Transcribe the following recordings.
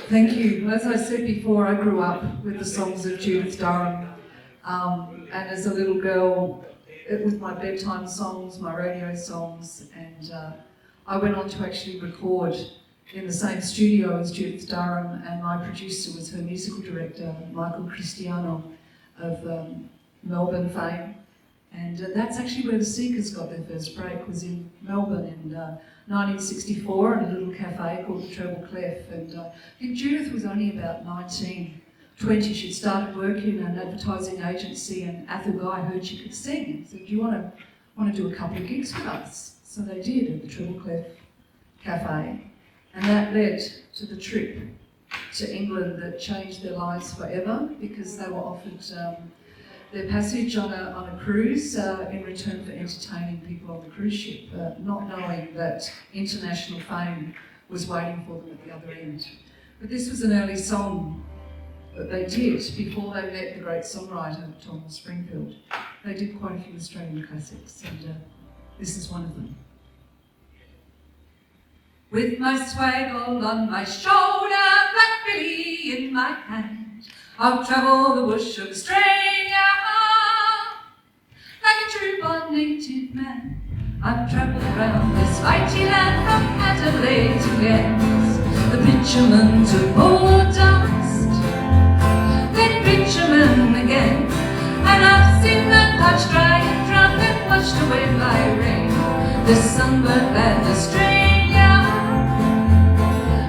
Thank you. As I said before, I grew up with the songs of Judith Durham, and as a little girl, it was my bedtime songs, my radio songs, and I went on to actually record in the same studio as Judith Durham, and my producer was her musical director, Michael Cristiano of Melbourne fame. And that's actually where the Seekers got their first break, was in Melbourne in 1964 in a little cafe called the Treble Clef. And I think Judith was only about 19, 20. She'd started working in an advertising agency, and Athol Guy heard she could sing and said, "Do you want to do a couple of gigs with us?" So they did at the Treble Clef Cafe. And that led to the trip to England that changed their lives forever, because they were offered their passage on a cruise in return for entertaining people on the cruise ship, not knowing that international fame was waiting for them at the other end. But this was an early song that they did before they met the great songwriter Thomas Springfield. They did quite a few Australian classics, and this is one of them. With my swaggle on my shoulder, Black Billy in my hand, I'll travel the bush of Australia like a true-born native man. I've travelled round this mighty land from Adelaide to Cairns, the bitumen to Bulldust, then bitumen again, and I've seen the patch dry and drowned and washed away by rain. The sunburnt land Australia,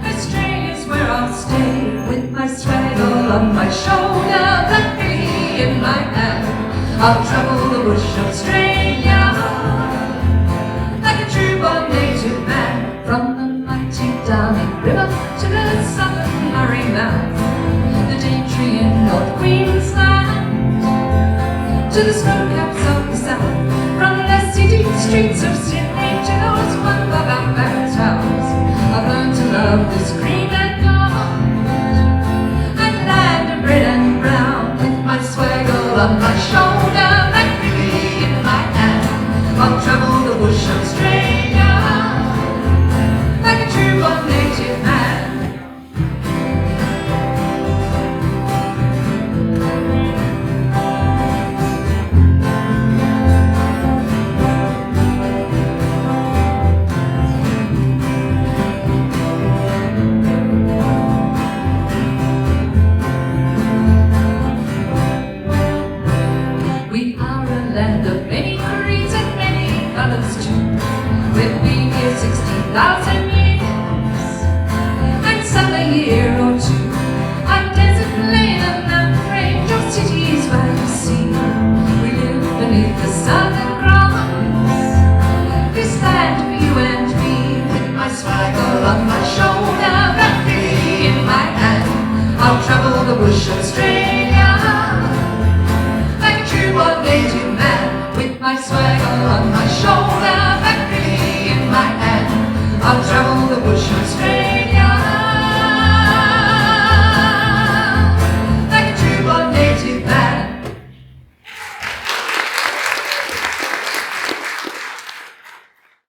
Australia's where I'll stay. With my swaggle on my shoulder, Black Billy in my hand, I'll travel the bush of Australia like a true-born native man. From the mighty Darling River to the southern Murray Mouth, the Daintree in North Queensland to the snow caps of the south, from the city streets of Sydney to those one-by-back towns, I've learned to love this green and gold and land of red and brown. With my swaggle on my shoulder, Black Billy in my hand, I'll travel the bush of Australia like a true-born native man. We are a land of many creeds and many colours too. We've been here 60,000 years, and some a year